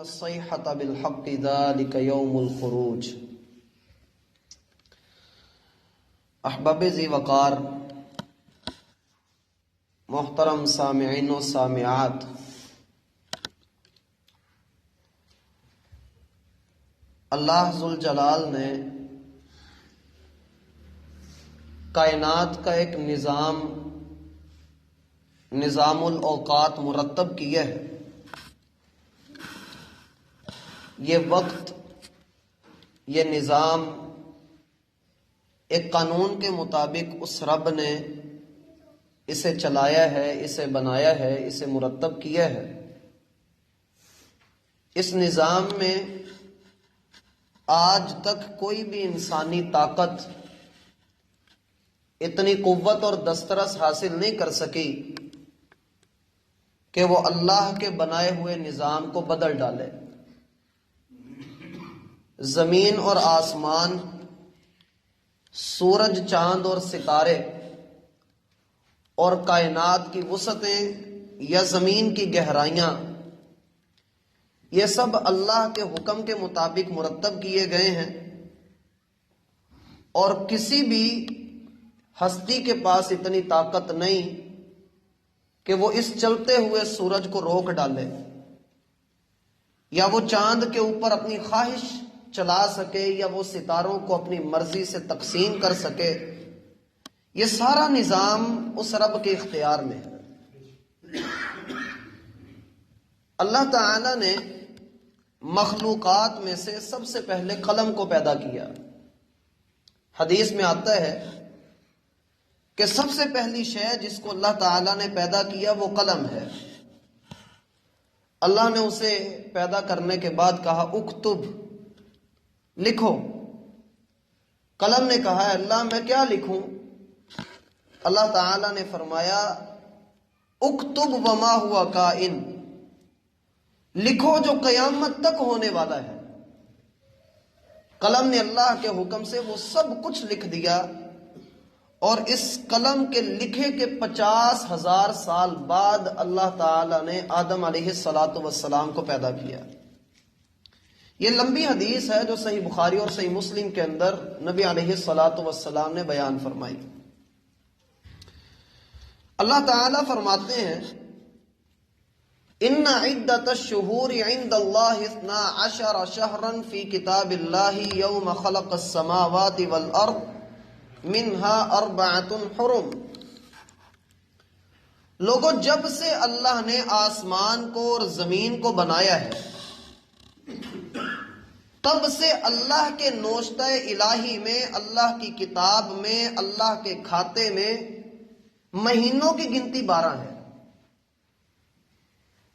الصيحة بالحق ذلك يوم الخروج۔ احباب ذی وقار، محترم سامعین و سامعات، اللہ ذوالجلال نے کائنات کا ایک نظام الاوقات مرتب کیا ہے۔ یہ وقت، یہ نظام ایک قانون کے مطابق اس رب نے اسے چلایا ہے، اسے بنایا ہے، اسے مرتب کیا ہے۔ اس نظام میں آج تک کوئی بھی انسانی طاقت اتنی قوت اور دسترس حاصل نہیں کر سکی کہ وہ اللہ کے بنائے ہوئے نظام کو بدل ڈالے۔ زمین اور آسمان، سورج، چاند اور ستارے اور کائنات کی وسعتیں یا زمین کی گہرائیاں، یہ سب اللہ کے حکم کے مطابق مرتب کیے گئے ہیں، اور کسی بھی ہستی کے پاس اتنی طاقت نہیں کہ وہ اس چلتے ہوئے سورج کو روک ڈالے، یا وہ چاند کے اوپر اپنی خواہش چلا سکے، یا وہ ستاروں کو اپنی مرضی سے تقسیم کر سکے۔ یہ سارا نظام اس رب کے اختیار میں ہے۔ اللہ تعالی نے مخلوقات میں سے سب سے پہلے قلم کو پیدا کیا۔ حدیث میں آتا ہے کہ سب سے پہلی شے جس کو اللہ تعالی نے پیدا کیا وہ قلم ہے۔ اللہ نے اسے پیدا کرنے کے بعد کہا اکتب، لکھو۔ قلم نے کہا ہے اللہ میں کیا لکھوں؟ اللہ تعالی نے فرمایا اکتب وما ہوا کائن، لکھو جو قیامت تک ہونے والا ہے۔ قلم نے اللہ کے حکم سے وہ سب کچھ لکھ دیا، اور اس قلم کے لکھے کے 50,000 سال بعد اللہ تعالی نے آدم علیہ السلام کو پیدا کیا۔ یہ لمبی حدیث ہے جو صحیح بخاری اور صحیح مسلم کے اندر نبی علیہ السلام نے بیان فرمائی۔ اللہ تعالی فرماتے ہیں ان عدۃ الشہور عند اللہ 12 شہرا فی کتاب اللہ یوم خلق السماوات والارض منها 4 حرم۔ لوگوں، جب سے اللہ نے آسمان کو اور زمین کو بنایا ہے، تب سے اللہ کے نوشتہ الہی میں، اللہ کی کتاب میں، اللہ کے کھاتے میں مہینوں کی گنتی 12 ہے۔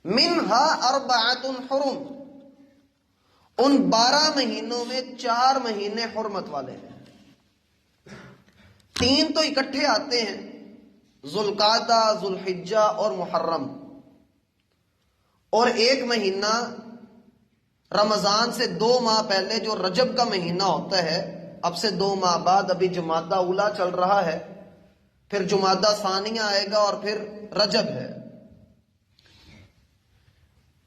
منها 4 حرم، ان 12 مہینوں میں 4 مہینے حرمت والے ہیں۔ 3 تو اکٹھے آتے ہیں، ذوالقعدہ، ذوالحجہ اور محرم، اور 1 مہینہ رمضان سے 2 ماہ پہلے جو رجب کا مہینہ ہوتا ہے، اب سے 2 ماہ بعد ابھی جمادہ اولا چل رہا ہے، پھر جمادہ ثانیہ آئے گا، اور پھر رجب ہے۔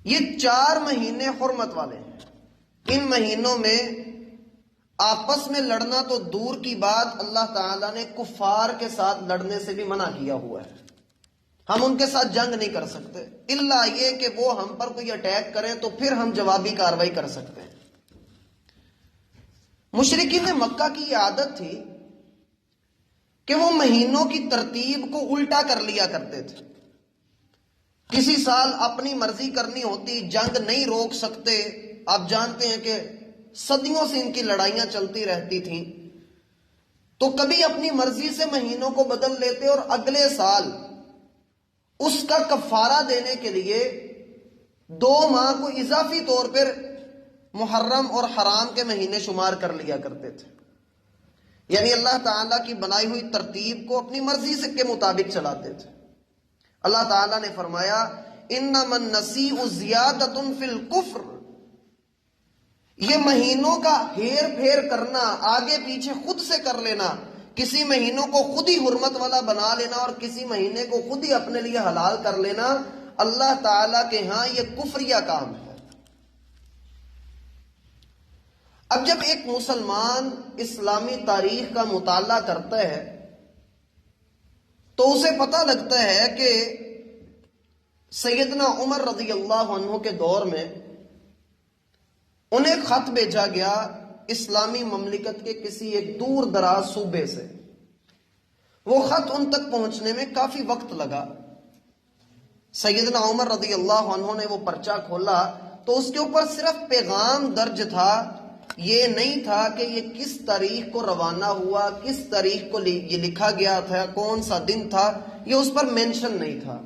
یہ 4 مہینے حرمت والے ہیں۔ ان مہینوں میں آپس میں لڑنا تو دور کی بات، اللہ تعالیٰ نے کفار کے ساتھ لڑنے سے بھی منع کیا ہوا ہے۔ ہم ان کے ساتھ جنگ نہیں کر سکتے، الا یہ کہ وہ ہم پر کوئی اٹیک کریں تو پھر ہم جوابی کارروائی کر سکتے ہیں۔ مشرکین مکہ کی یہ عادت تھی کہ وہ مہینوں کی ترتیب کو الٹا کر لیا کرتے تھے۔ کسی سال اپنی مرضی کرنی ہوتی، جنگ نہیں روک سکتے۔ آپ جانتے ہیں کہ صدیوں سے ان کی لڑائیاں چلتی رہتی تھیں، تو کبھی اپنی مرضی سے مہینوں کو بدل لیتے، اور اگلے سال اس کا کفارہ دینے کے لیے 2 ماہ کو اضافی طور پر محرم اور حرام کے مہینے شمار کر لیا کرتے تھے۔ یعنی اللہ تعالیٰ کی بنائی ہوئی ترتیب کو اپنی مرضی سے کے مطابق چلاتے تھے۔ اللہ تعالیٰ نے فرمایا انما النسیء زیادۃ فی الکفر، یہ مہینوں کا ہیر پھیر کرنا، آگے پیچھے خود سے کر لینا، کسی مہینوں کو خود ہی حرمت والا بنا لینا اور کسی مہینے کو خود ہی اپنے لیے حلال کر لینا، اللہ تعالیٰ کے ہاں یہ کفریہ کام ہے۔ اب جب ایک مسلمان اسلامی تاریخ کا مطالعہ کرتا ہے تو اسے پتہ لگتا ہے کہ سیدنا عمر رضی اللہ عنہ کے دور میں انہیں خط بھیجا گیا اسلامی مملکت کے کسی ایک دور دراز صوبے سے. وہ خط ان تک پہنچنے میں کافی وقت لگا. سیدنا عمر رضی اللہ عنہ نے وہ پرچہ کھولا تو اس کے اوپر صرف پیغام درج تھا. یہ نہیں تھا کہ یہ کس تاریخ کو روانہ ہوا، کس تاریخ کو یہ لکھا گیا تھا، کون سا دن تھا، یہ اس پر مینشن نہیں تھا.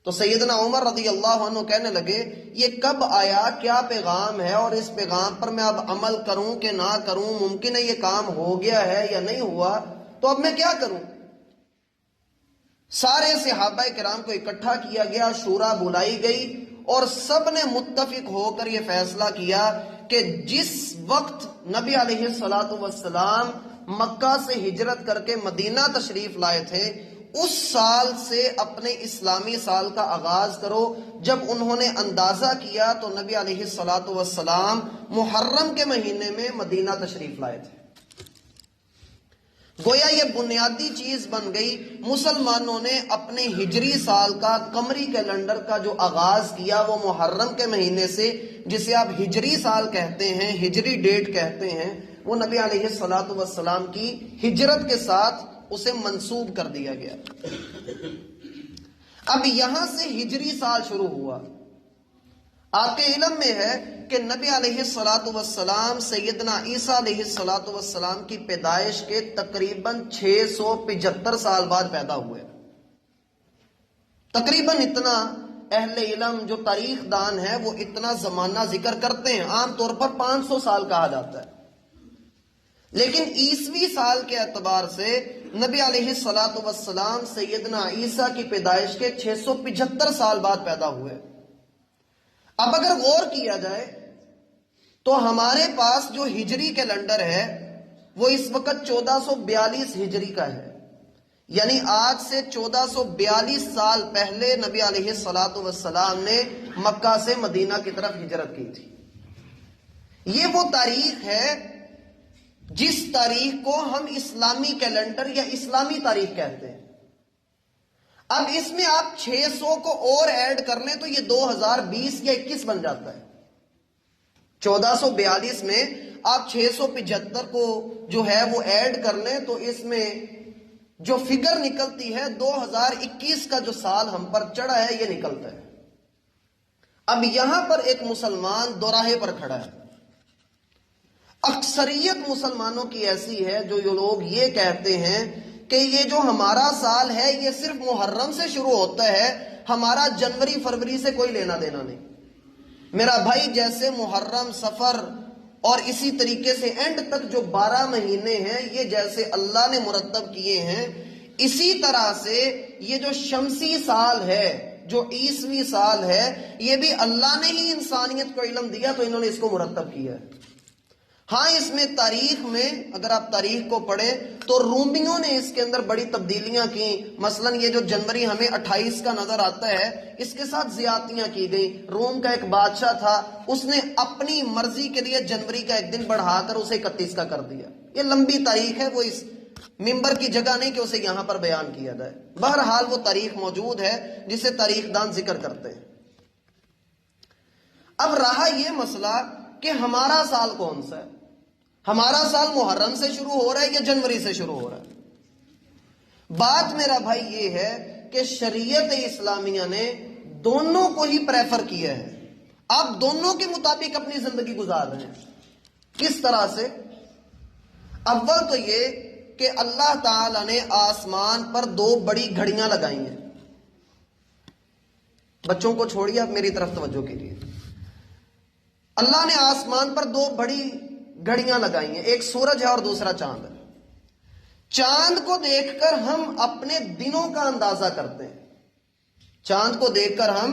تو سیدنا عمر رضی اللہ عنہ کہنے لگے یہ کب آیا، کیا پیغام ہے، اور اس پیغام پر میں اب عمل کروں کہ نہ کروں، ممکن ہے یہ کام ہو گیا ہے یا نہیں ہوا، تو اب میں کیا کروں. سارے صحابہ کرام کو اکٹھا کیا گیا، شورا بلائی گئی اور سب نے متفق ہو کر یہ فیصلہ کیا کہ جس وقت نبی علیہ الصلوۃ والسلام مکہ سے ہجرت کر کے مدینہ تشریف لائے تھے اس سال سے اپنے اسلامی سال کا آغاز کرو. جب انہوں نے اندازہ کیا تو نبی علیہ الصلوۃ والسلام محرم کے مہینے میں مدینہ تشریف لائے تھے. گویا یہ بنیادی چیز بن گئی. مسلمانوں نے اپنے ہجری سال کا قمری کیلنڈر کا جو آغاز کیا وہ محرم کے مہینے سے، جسے آپ ہجری سال کہتے ہیں، ہجری ڈیٹ کہتے ہیں، وہ نبی علیہ الصلوۃ والسلام کی ہجرت کے ساتھ اسے منسوب کر دیا گیا. اب یہاں سے ہجری سال شروع ہوا. آپ کے علم میں ہے کہ نبی علیہ الصلوۃ والسلام سیدنا عیسیٰ علیہ الصلوۃ والسلام کی پیدائش کے تقریباً 675 سال بعد پیدا ہوئے. تقریباً اتنا اہل علم جو تاریخ دان ہے وہ اتنا زمانہ ذکر کرتے ہیں. عام طور پر 500 سال کہا جاتا ہے، لیکن عیسوی سال کے اعتبار سے نبی علیہ الصلوۃ والسلام سیدنا عیسیٰ کی پیدائش کے 675 سال بعد پیدا ہوئے. اب اگر غور کیا جائے تو ہمارے پاس جو ہجری کیلنڈر ہے وہ اس وقت 1442 ہجری کا ہے، یعنی آج سے 1442 سال پہلے نبی علیہ الصلوۃ والسلام نے مکہ سے مدینہ کی طرف ہجرت کی تھی. یہ وہ تاریخ ہے جس تاریخ کو ہم اسلامی کیلنڈر یا اسلامی تاریخ کہتے ہیں. اب اس میں آپ 600 کو اور ایڈ کر لیں تو یہ 2020 یا 21 بن جاتا ہے. 1442 میں آپ 675 کو جو ہے وہ ایڈ کر لیں تو اس میں جو فگر نکلتی ہے 2021 کا جو سال ہم پر چڑھا ہے یہ نکلتا ہے. اب یہاں پر ایک مسلمان دوراہے پر کھڑا ہے. اکثریت مسلمانوں کی ایسی ہے جو لوگ یہ کہتے ہیں کہ یہ جو ہمارا سال ہے یہ صرف محرم سے شروع ہوتا ہے، ہمارا جنوری فروری سے کوئی لینا دینا نہیں. میرا بھائی جیسے محرم، سفر اور اسی طریقے سے اینڈ تک جو 12 مہینے ہیں یہ جیسے اللہ نے مرتب کیے ہیں، اسی طرح سے یہ جو شمسی سال ہے، جو عیسوی سال ہے، یہ بھی اللہ نے ہی انسانیت کو علم دیا تو انہوں نے اس کو مرتب کیا ہے. ہاں اس میں تاریخ میں اگر آپ تاریخ کو پڑھیں تو رومیوں نے اس کے اندر بڑی تبدیلیاں کی. مثلا یہ جو جنوری ہمیں 28 کا نظر آتا ہے اس کے ساتھ زیادتیاں کی گئی. روم کا ایک بادشاہ تھا، اس نے اپنی مرضی کے لیے جنوری کا ایک دن بڑھا کر اسے 31 کا کر دیا. یہ لمبی تاریخ ہے، وہ اس ممبر کی جگہ نہیں کہ اسے یہاں پر بیان کیا جائے. بہرحال وہ تاریخ موجود ہے جسے تاریخ دان ذکر کرتے ہیں. اب رہا یہ مسئلہ کہ ہمارا سال کون سا ہے. ہمارا سال محرم سے شروع ہو رہا ہے یا جنوری سے شروع ہو رہا ہے؟ بات میرا بھائی یہ ہے کہ شریعت اسلامیہ نے دونوں کو ہی پریفر کیا ہے. آپ دونوں کے مطابق اپنی زندگی گزار رہے ہیں. کس طرح سے؟ اول تو یہ کہ اللہ تعالی نے آسمان پر 2 بڑی گھڑیاں لگائی ہیں. بچوں کو چھوڑیے، آپ میری طرف توجہ کیجیے. اللہ نے آسمان پر 2 بڑی گھڑیاں لگائی ہیں، ایک سورج ہے اور دوسرا چاند ہے. چاند کو دیکھ کر ہم اپنے دنوں کا اندازہ کرتے ہیں. چاند کو دیکھ کر ہم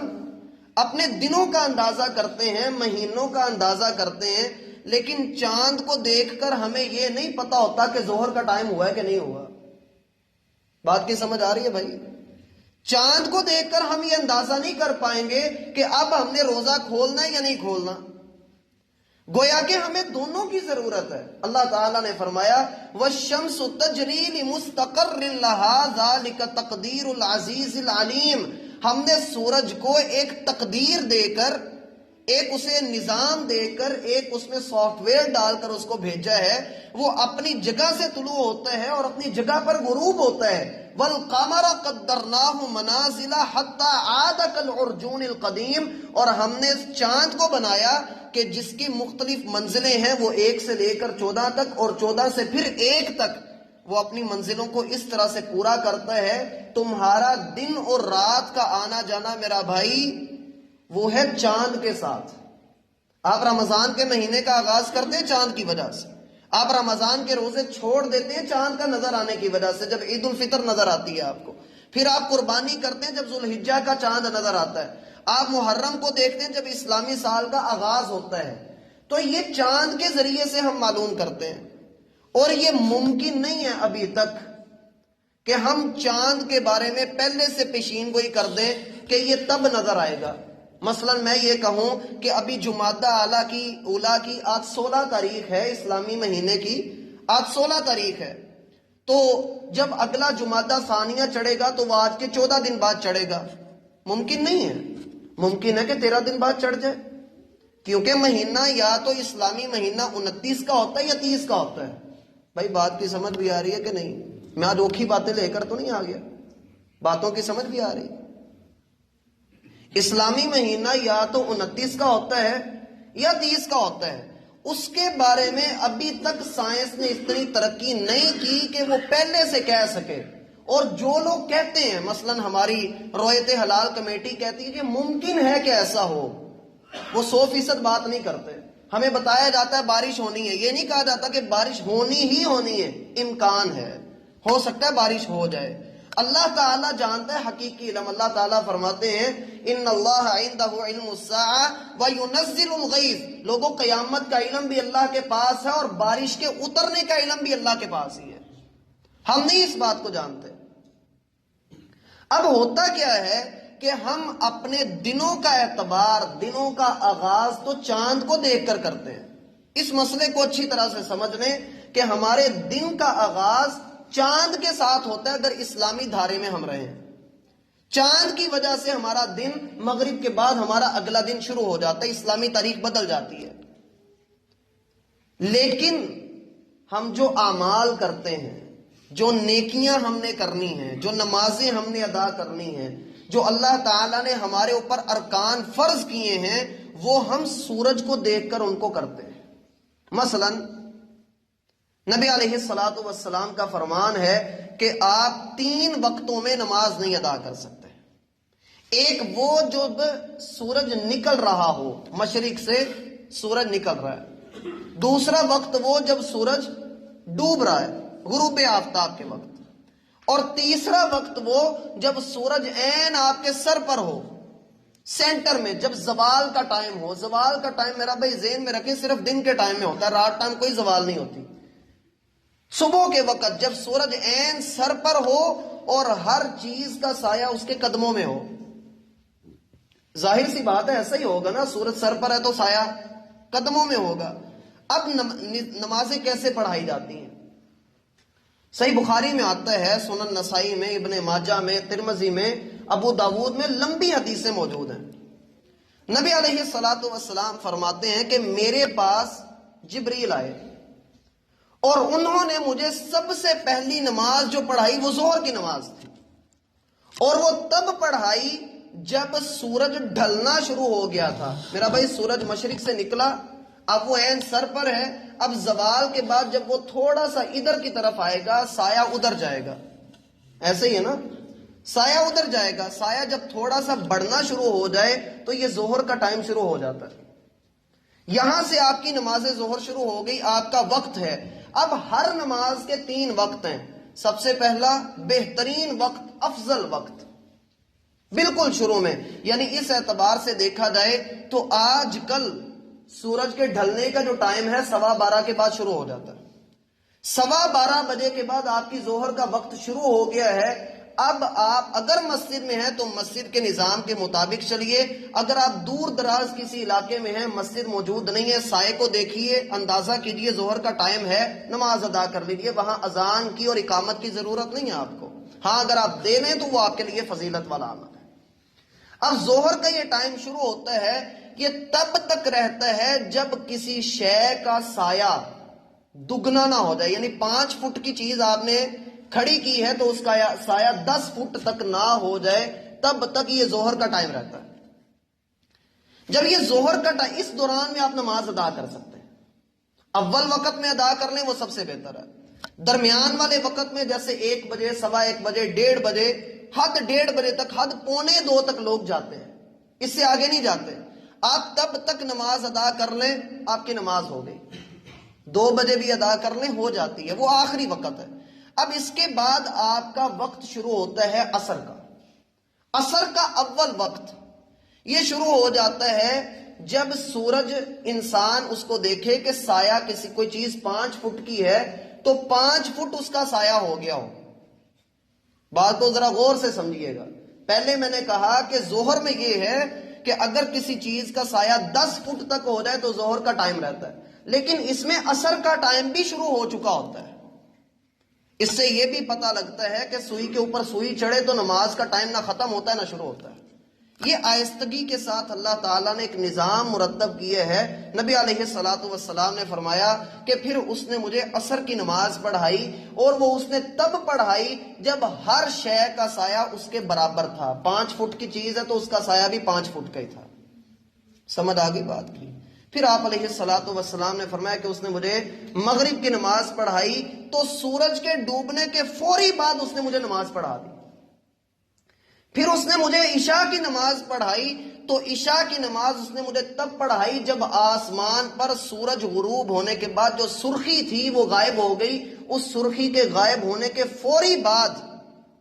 اپنے دنوں کا اندازہ کرتے ہیں، مہینوں کا اندازہ کرتے ہیں، لیکن چاند کو دیکھ کر ہمیں یہ نہیں پتا ہوتا کہ ظہر کا ٹائم ہوا ہے کہ نہیں ہوا. بات کی سمجھ آ رہی ہے بھائی؟ چاند کو دیکھ کر ہم یہ اندازہ نہیں کر پائیں گے کہ اب ہم نے روزہ کھولنا ہے یا نہیں کھولنا. گویا کہ ہمیں دونوں کی ضرورت ہے۔ اللہ تعالیٰ نے فرمایا وَالشَّمْسُ تَجْرِي لِمُسْتَقَرٍّ لَهَا ذَلِكَ تَقْدِيرُ الْعَزِيزِ الْعَلِيمِ، ہم نے سورج کو ایک تقدیر دے کر، ایک اسے نظام دے کر، ایک اس میں سافٹ ویئر ڈال کر اس کو بھیجا ہے۔ وہ اپنی جگہ سے طلوع ہوتا ہے اور اپنی جگہ پر غروب ہوتا ہے۔ وَالْقَمَرَ قَدَّرْنَاهُ مَنَازِلَ حَتَّى عَادَ كَالْعُرْجُونِ الْقَدِيمِ، اور ہم نے چاند کو بنایا کہ جس کی مختلف منزلیں ہیں، وہ 1 سے لے کر 14 تک اور 14 سے پھر 1 تک، وہ اپنی منزلوں کو اس طرح سے پورا کرتا ہے۔ تمہارا دن اور رات کا آنا جانا میرا بھائی وہ ہے چاند کے ساتھ۔ آپ رمضان کے مہینے کا آغاز کرتے ہیں چاند کی وجہ سے، آپ رمضان کے روزے چھوڑ دیتے ہیں چاند کا نظر آنے کی وجہ سے، جب عید الفطر نظر آتی ہے آپ کو، پھر آپ قربانی کرتے ہیں جب ذوالحجہ کا چاند نظر آتا ہے، آپ محرم کو دیکھتے ہیں جب اسلامی سال کا آغاز ہوتا ہے۔ تو یہ چاند کے ذریعے سے ہم معلوم کرتے ہیں، اور یہ ممکن نہیں ہے ابھی تک کہ ہم چاند کے بارے میں پہلے سے پیشین گوئی کر دیں کہ یہ تب نظر آئے گا۔ مثلا میں یہ کہوں کہ ابھی جمادہ اولیٰ کی آج 16 تاریخ ہے، اسلامی مہینے کی آج 16 تاریخ ہے، تو جب اگلا جمادہ ثانیہ چڑھے گا تو وہ آج کے 14 دن بعد چڑھے گا۔ ممکن نہیں ہے، ممکن ہے کہ 13 دن بعد چڑھ جائے، کیونکہ مہینہ یا تو اسلامی مہینہ 29 کا ہوتا ہے یا 30 کا ہوتا ہے۔ بھائی بات کی سمجھ بھی آ رہی ہے کہ نہیں؟ میں آج اوکھی باتیں لے کر تو نہیں آ گیا، باتوں کی سمجھ بھی آ رہی ہے۔ اسلامی مہینہ یا تو 29 کا ہوتا ہے یا 30 کا ہوتا ہے، اس کے بارے میں ابھی تک سائنس نے اتنی ترقی نہیں کی کہ وہ پہلے سے کہہ سکے۔ اور جو لوگ کہتے ہیں، مثلا ہماری رویت حلال کمیٹی کہتی ہے کہ ممکن ہے کہ ایسا ہو، وہ 100% بات نہیں کرتے۔ ہمیں بتایا جاتا ہے بارش ہونی ہے، یہ نہیں کہا جاتا کہ بارش ہونی ہی ہونی ہے، امکان ہے، ہو سکتا ہے بارش ہو جائے۔ اللہ تعالیٰ جانتا ہے حقیقی علم۔ اللہ تعالیٰ فرماتے ہیں ان اللہ عندہ علم الساعہ وینزل الغیث، لوگوں قیامت کا علم بھی اللہ کے پاس ہے اور بارش کے اترنے کا علم بھی اللہ کے پاس ہی ہے، ہم نہیں اس بات کو جانتے۔ اب ہوتا کیا ہے کہ ہم اپنے دنوں کا اعتبار، دنوں کا آغاز تو چاند کو دیکھ کر کرتے ہیں۔ اس مسئلے کو اچھی طرح سے سمجھ لیں کہ ہمارے دن کا آغاز چاند کے ساتھ ہوتا ہے اگر اسلامی دھارے میں ہم رہیں۔ چاند کی وجہ سے ہمارا دن مغرب کے بعد ہمارا اگلا دن شروع ہو جاتا ہے، اسلامی تاریخ بدل جاتی ہے۔ لیکن ہم جو اعمال کرتے ہیں، جو نیکیاں ہم نے کرنی ہیں، جو نمازیں ہم نے ادا کرنی ہیں، جو اللہ تعالیٰ نے ہمارے اوپر ارکان فرض کیے ہیں، وہ ہم سورج کو دیکھ کر ان کو کرتے ہیں۔ مثلا نبی علیہ السلام کا فرمان ہے کہ آپ 3 وقتوں میں نماز نہیں ادا کر سکتے۔ ایک وہ جب سورج نکل رہا ہو، مشرق سے سورج نکل رہا ہے۔ دوسرا وقت وہ جب سورج ڈوب رہا ہے، غروب آفتاب کے وقت۔ اور تیسرا وقت وہ جب سورج عین آپ کے سر پر ہو، سینٹر میں، جب زوال کا ٹائم ہو۔ زوال کا ٹائم میرا بھائی ذہن میں رکھیں صرف دن کے ٹائم میں ہوتا ہے، رات ٹائم کوئی زوال نہیں ہوتی۔ صبح کے وقت جب سورج عین سر پر ہو اور ہر چیز کا سایہ اس کے قدموں میں ہو۔ ظاہر سی بات ہے ایسا ہی ہوگا نا، سورج سر پر ہے تو سایہ قدموں میں ہوگا۔ اب نمازیں کیسے پڑھائی جاتی ہیں؟ صحیح بخاری میں آتا ہے، سنن نسائی میں، ابن ماجہ میں، ترمذی میں، ابو داود میں لمبی حدیثیں موجود ہیں۔ نبی علیہ السلام فرماتے ہیں کہ میرے پاس جبریل آئے اور انہوں نے مجھے سب سے پہلی نماز جو پڑھائی وہ ظہر کی نماز تھی، اور وہ تب پڑھائی جب سورج ڈھلنا شروع ہو گیا تھا۔ میرا بھائی سورج مشرق سے نکلا، اب وہ عین سر پر ہے، اب زوال کے بعد جب وہ تھوڑا سا ادھر کی طرف آئے گا، سایہ ادھر جائے گا۔ ایسے ہی ہے نا، سایہ ادھر جائے گا، سایہ جب تھوڑا سا بڑھنا شروع ہو جائے تو یہ ظہر کا ٹائم شروع ہو جاتا ہے۔ یہاں سے آپ کی نماز ظہر شروع ہو گئی، آپ کا وقت ہے۔ اب ہر نماز کے 3 وقت ہیں۔ سب سے پہلا بہترین وقت، افضل وقت، بالکل شروع میں، یعنی اس اعتبار سے دیکھا جائے تو آج کل سورج کے ڈھلنے کا جو ٹائم ہے 12:15 کے بعد شروع ہو جاتا ہے۔ 12:15 بجے کے بعد آپ کی ظہر کا وقت شروع ہو گیا ہے۔ اب آپ اگر مسجد میں ہیں تو مسجد کے نظام کے مطابق چلیے، اگر آپ دور دراز کسی علاقے میں ہیں، مسجد موجود نہیں ہے، سائے کو دیکھیے، اندازہ کیجئے ظہر کا ٹائم ہے، نماز ادا کر لیجئے، وہاں اذان کی اور اقامت کی ضرورت نہیں ہے آپ کو۔ ہاں اگر آپ دے لیں تو وہ آپ کے لیے فضیلت والا عمل ہے۔ اب ظہر کا یہ ٹائم شروع ہوتا ہے، یہ تب تک رہتا ہے جب کسی شے کا سایہ دگنا نہ ہو جائے، یعنی 5 فٹ کی چیز آپ نے کھڑی کی ہے تو اس کا سایہ 10 فٹ تک نہ ہو جائے، تب تک یہ ظہر کا ٹائم رہتا ہے۔ جب یہ ظہر کا ٹائم، اس دوران میں آپ نماز ادا کر سکتے ہیں۔ اول وقت میں ادا کر لیں وہ سب سے بہتر ہے۔ درمیان والے وقت میں جیسے 1 بجے، 1:15 بجے، 1:30 بجے، حد 1:30 بجے تک، حد 1:45 تک لوگ جاتے ہیں، اس سے آگے نہیں جاتے۔ آپ تب تک نماز ادا کر لیں، آپ کی نماز ہو گئی۔ 2 بجے بھی ادا کر لیں، ہو جاتی ہے، وہ آخری وقت ہے۔ اب اس کے بعد آپ کا وقت شروع ہوتا ہے عصر کا۔ عصر کا اول وقت یہ شروع ہو جاتا ہے جب سورج، انسان اس کو دیکھے کہ سایہ کسی کوئی چیز 5 فٹ کی ہے تو 5 فٹ اس کا سایہ ہو گیا ہو۔ بات کو ذرا غور سے سمجھیے گا۔ پہلے میں نے کہا کہ ظہر میں یہ ہے کہ اگر کسی چیز کا سایہ 10 فٹ تک ہو جائے تو ظہر کا ٹائم رہتا ہے، لیکن اس میں عصر کا ٹائم بھی شروع ہو چکا ہوتا ہے۔ اس سے یہ بھی پتہ لگتا ہے کہ سوئی کے اوپر سوئی چڑھے تو نماز کا ٹائم نہ ختم ہوتا ہے نہ شروع ہوتا ہے۔ یہ آہستگی کے ساتھ اللہ تعالیٰ نے ایک نظام مرتب کیے ہے۔ نبی علیہ الصلوۃ والسلام نے فرمایا کہ پھر اس نے مجھے عصر کی نماز پڑھائی، اور وہ اس نے تب پڑھائی جب ہر شے کا سایہ اس کے برابر تھا۔ 5 فٹ کی چیز ہے تو اس کا سایہ بھی 5 فٹ کا ہی تھا۔ سمجھ آگئی بات کی؟ پھر آپ علیہ الصلوۃ والسلام نے فرمایا کہ اس نے مجھے مغرب کی نماز پڑھائی تو سورج کے ڈوبنے کے فوری بعد اس نے مجھے نماز پڑھا دی۔ پھر اس نے مجھے عشاء کی نماز پڑھائی تو عشاء کی نماز اس نے مجھے تب پڑھائی جب آسمان پر سورج غروب ہونے کے بعد جو سرخی تھی وہ غائب ہو گئی۔ اس سرخی کے غائب ہونے کے فوری بعد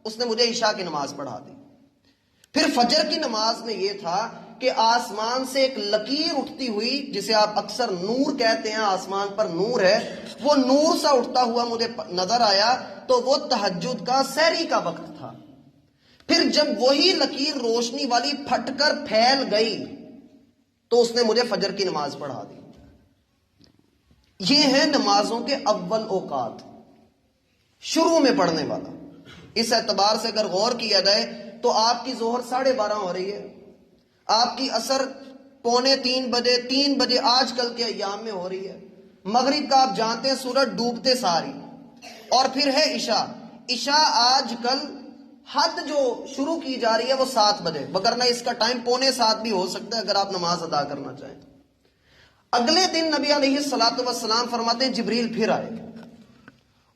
اس نے مجھے عشاء کی نماز پڑھا دی۔ پھر فجر کی نماز میں یہ تھا کہ آسمان سے ایک لکیر اٹھتی ہوئی، جسے آپ اکثر نور کہتے ہیں، آسمان پر نور ہے، وہ نور سا اٹھتا ہوا مجھے نظر آیا تو وہ تہجد کا سحری کا وقت تھا۔ پھر جب وہی لکیر روشنی والی پھٹ کر پھیل گئی تو اس نے مجھے فجر کی نماز پڑھا دی۔ یہ ہے نمازوں کے اول اوقات، شروع میں پڑھنے والا۔ اس اعتبار سے اگر غور کیا جائے تو آپ کی ظہر 12:30 ہو رہی ہے، آپ کی عصر 2:45 بجے، 3 بجے آج کل کے ایام میں ہو رہی ہے، مغرب کا آپ جانتے ہیں سورج ڈوبتے ساری، اور پھر ہے عشاء۔ عشاء آج کل حد جو شروع کی جا رہی ہے وہ 7 بجے، وگرنہ اس کا ٹائم 6:45 بھی ہو سکتا ہے اگر آپ نماز ادا کرنا چاہیں۔ اگلے دن نبی علیہ الصلوۃ والسلام فرماتے ہیں جبریل پھر آئے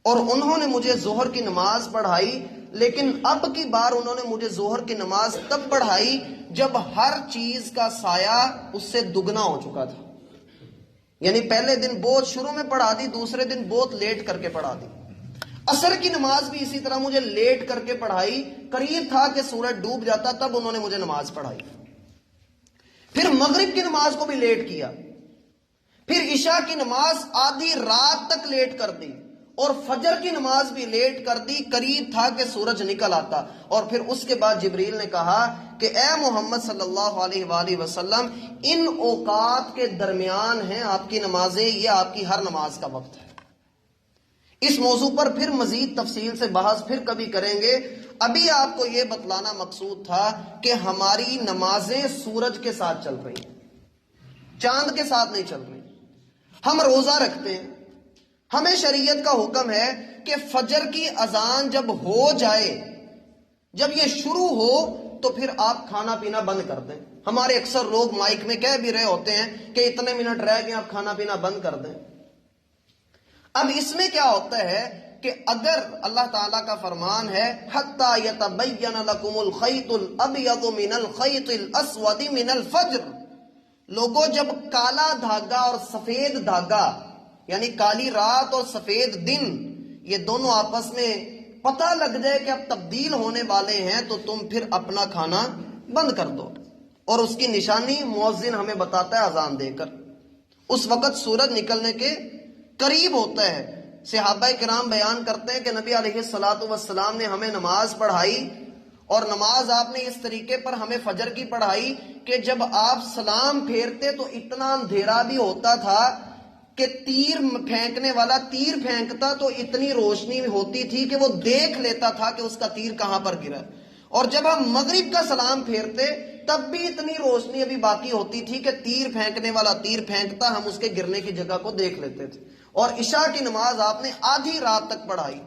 اور انہوں نے مجھے ظہر کی نماز پڑھائی، لیکن اب کی بار انہوں نے مجھے ظہر کی نماز تب پڑھائی جب ہر چیز کا سایہ اس سے دگنا ہو چکا تھا۔ یعنی پہلے دن بہت شروع میں پڑھا دی، دوسرے دن بہت لیٹ کر کے پڑھا دی۔ عصر کی نماز بھی اسی طرح مجھے لیٹ کر کے پڑھائی، قریب تھا کہ سورج ڈوب جاتا تب انہوں نے مجھے نماز پڑھائی۔ پھر مغرب کی نماز کو بھی لیٹ کیا، پھر عشاء کی نماز آدھی رات تک لیٹ کر دی، اور فجر کی نماز بھی لیٹ کر دی، قریب تھا کہ سورج نکل آتا۔ اور پھر اس کے بعد جبریل نے کہا کہ اے محمد صلی اللہ علیہ وآلہ وسلم، ان اوقات کے درمیان ہیں آپ کی نمازیں، یہ آپ کی ہر نماز کا وقت ہے۔ اس موضوع پر پھر مزید تفصیل سے بحث پھر کبھی کریں گے۔ ابھی آپ کو یہ بتلانا مقصود تھا کہ ہماری نمازیں سورج کے ساتھ چل رہی ہیں، چاند کے ساتھ نہیں چل رہی۔ ہم روزہ رکھتے ہیں، ہمیں شریعت کا حکم ہے کہ فجر کی اذان جب ہو جائے، جب یہ شروع ہو تو پھر آپ کھانا پینا بند کر دیں۔ ہمارے اکثر لوگ مائک میں کہہ بھی رہے ہوتے ہیں کہ اتنے منٹ رہ گئے آپ کھانا پینا بند کر دیں۔ اب اس میں کیا ہوتا ہے کہ اگر اللہ تعالیٰ کا فرمان ہے حَتَّى يَتَبَيَّنَ لَكُمُ الْخَيْطُ الْأَبْيَضُ مِنَ الْخَيْطِ الْأَسْوَدِ مِنَ الْفَجْرِ، لوگوں جب کالا دھاگا اور سفید دھاگا، یعنی کالی رات اور سفید دن، یہ دونوں آپس میں پتہ لگ جائے کہ اب تبدیل ہونے والے ہیں تو تم پھر اپنا کھانا بند کر دو۔ اور اس کی نشانی مؤذن ہمیں بتاتا ہے اذان دے کر، اس وقت سورج نکلنے کے قریب ہوتا ہے۔ صحابہ کرام بیان کرتے ہیں کہ نبی علیہ الصلوۃ والسلام نے ہمیں نماز پڑھائی، اور نماز آپ نے اس طریقے پر ہمیں فجر کی پڑھائی کہ جب آپ سلام پھیرتے تو اتنا اندھیرا بھی ہوتا تھا کہ تیر پھینکنے والا تیر پھینکتا تو اتنی روشنی ہوتی تھی کہ وہ دیکھ لیتا تھا کہ اس کا تیر کہاں پر گرا، اور جب ہم مغرب کا سلام پھیرتے تب بھی اتنی روشنی ابھی باقی ہوتی تھی کہ تیر پھینکنے والا تیر پھینکتا، ہم اس کے گرنے کی جگہ کو دیکھ لیتے تھے۔ اور عشاء کی نماز آپ نے آدھی رات تک پڑھائی۔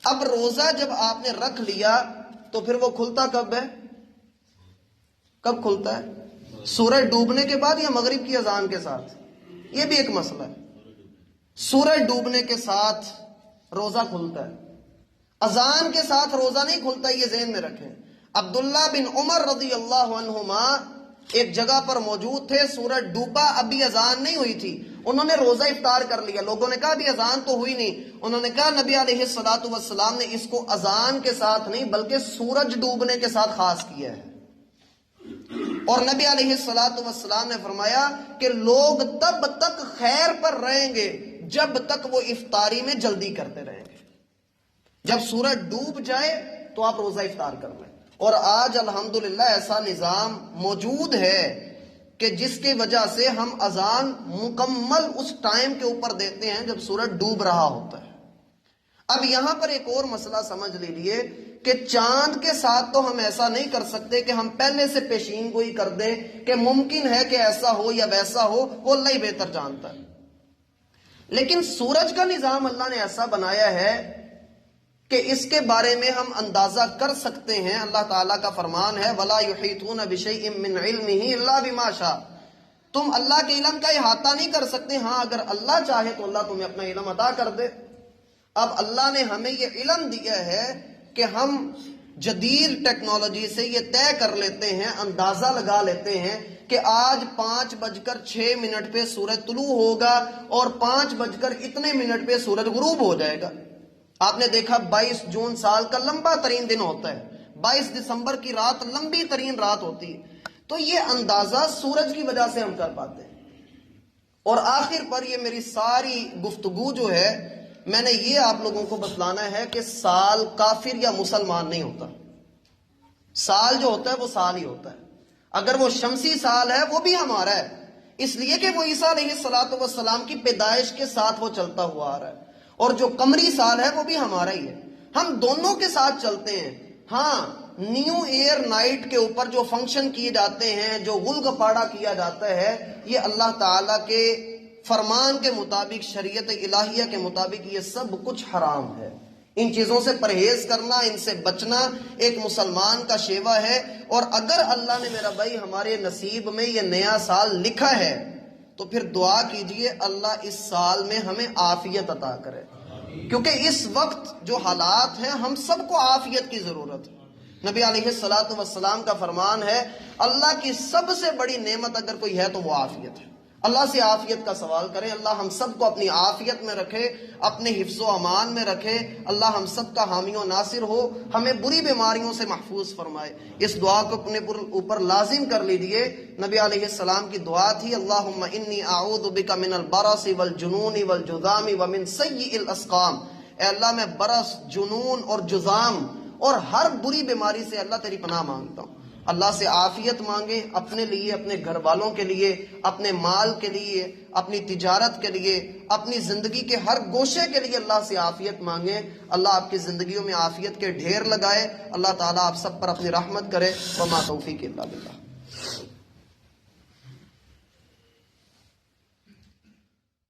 اب روزہ جب آپ نے رکھ لیا تو پھر وہ کھلتا کب ہے؟ کب کھلتا ہے؟ سورج ڈوبنے کے بعد یا مغرب کی اذان کے ساتھ؟ یہ بھی ایک مسئلہ ہے۔ سورج ڈوبنے کے ساتھ روزہ کھلتا ہے، اذان کے ساتھ روزہ نہیں کھلتا، یہ ذہن میں رکھیں۔ عبداللہ بن عمر رضی اللہ عنہما ایک جگہ پر موجود تھے، سورج ڈوبا، ابھی اذان نہیں ہوئی تھی، انہوں نے روزہ افطار کر لیا۔ لوگوں نے کہا ابھی اذان تو ہوئی نہیں، انہوں نے کہا نبی علیہ الصلوۃ والسلام نے اس کو اذان کے ساتھ نہیں بلکہ سورج ڈوبنے کے ساتھ خاص کیا ہے۔ اور نبی علیہ الصلوۃ والسلام نے فرمایا کہ لوگ تب تک خیر پر رہیں گے جب تک وہ افطاری میں جلدی کرتے رہیں گے، جب سورج ڈوب جائے تو آپ روزہ افطار کر لیں۔ اور آج الحمدللہ ایسا نظام موجود ہے کہ جس کی وجہ سے ہم اذان مکمل اس ٹائم کے اوپر دیتے ہیں جب سورج ڈوب رہا ہوتا ہے۔ اب یہاں پر ایک اور مسئلہ سمجھ لیجیے کہ چاند کے ساتھ تو ہم ایسا نہیں کر سکتے کہ ہم پہلے سے پیشین گوئی کر دیں کہ ممکن ہے کہ ایسا ہو یا ویسا ہو، وہ اللہ ہی بہتر جانتا ہے۔ لیکن سورج کا نظام اللہ نے ایسا بنایا ہے کہ اس کے بارے میں ہم اندازہ کر سکتے ہیں۔ اللہ تعالیٰ کا فرمان ہے وَلَا يُحِيطُونَ بِشَيْءٍ مِّنْ عِلْمِهِ إِلَّا بِمَا شَاءَ، تم اللہ کے علم کا احاطہ نہیں کر سکتے، ہاں اگر اللہ چاہے تو اللہ تمہیں اپنا علم عطا کر دے۔ اب اللہ نے ہمیں یہ علم دیا ہے کہ ہم جدید ٹیکنالوجی سے یہ طے کر لیتے ہیں، اندازہ لگا لیتے ہیں کہ آج 5:06 پہ سورج طلوع ہوگا اور 5:اتنے پہ سورج غروب ہو جائے گا۔ آپ نے دیکھا 22 جون سال کا لمبا ترین دن ہوتا ہے، 22 دسمبر کی رات لمبی ترین رات ہوتی ہے، تو یہ اندازہ سورج کی وجہ سے ہم کر پاتے ہیں۔ اور آخر پر یہ میری ساری گفتگو جو ہے میں نے یہ آپ لوگوں کو بتلانا ہے کہ سال کافر یا مسلمان نہیں ہوتا، سال جو ہوتا ہے وہ سال ہی ہوتا ہے۔ اگر وہ شمسی سال ہے وہ بھی ہمارا ہے، اس لیے کہ وہ عیسیٰ علیہ الصلوۃ والسلام کی پیدائش کے ساتھ وہ چلتا ہوا آ رہا ہے، اور جو قمری سال ہے وہ بھی ہمارا ہی ہے، ہم دونوں کے ساتھ چلتے ہیں۔ ہاں، نیو ایئر نائٹ کے اوپر جو فنکشن کیے جاتے ہیں، جو غل گپاڑا کیا جاتا ہے، یہ اللہ تعالیٰ کے فرمان کے مطابق، شریعت الہیہ کے مطابق یہ سب کچھ حرام ہے۔ ان چیزوں سے پرہیز کرنا، ان سے بچنا ایک مسلمان کا شیوا ہے۔ اور اگر اللہ نے میرا بھائی ہمارے نصیب میں یہ نیا سال لکھا ہے تو پھر دعا کیجئے اللہ اس سال میں ہمیں عافیت عطا کرے، کیونکہ اس وقت جو حالات ہیں ہم سب کو عافیت کی ضرورت ہے۔ نبی علیہ الصلوۃ والسلام کا فرمان ہے اللہ کی سب سے بڑی نعمت اگر کوئی ہے تو وہ عافیت ہے۔ اللہ سے عافیت کا سوال کریں، اللہ ہم سب کو اپنی عافیت میں رکھے، اپنے حفظ و امان میں رکھے، اللہ ہم سب کا حامی و ناصر ہو، ہمیں بری بیماریوں سے محفوظ فرمائے۔ اس دعا کو اپنے اوپر لازم کر لیجئے۔ نبی علیہ السلام کی دعا تھی اللہم انی اعوذ بک من البرص والجنون والجذام ومن سیئ الاسقام، اے اللہ میں برس، جنون اور جذام اور ہر بری بیماری سے اللہ تیری پناہ مانگتا ہوں۔ اللہ سے عافیت مانگیں، اپنے لیے، اپنے گھر والوں کے لیے، اپنے مال کے لیے، اپنی تجارت کے لیے، اپنی زندگی کے ہر گوشے کے لیے اللہ سے عافیت مانگیں۔ اللہ آپ کی زندگیوں میں عافیت کے ڈھیر لگائے، اللہ تعالیٰ آپ سب پر اپنی رحمت کرے۔ وما توفیق الا باللہ۔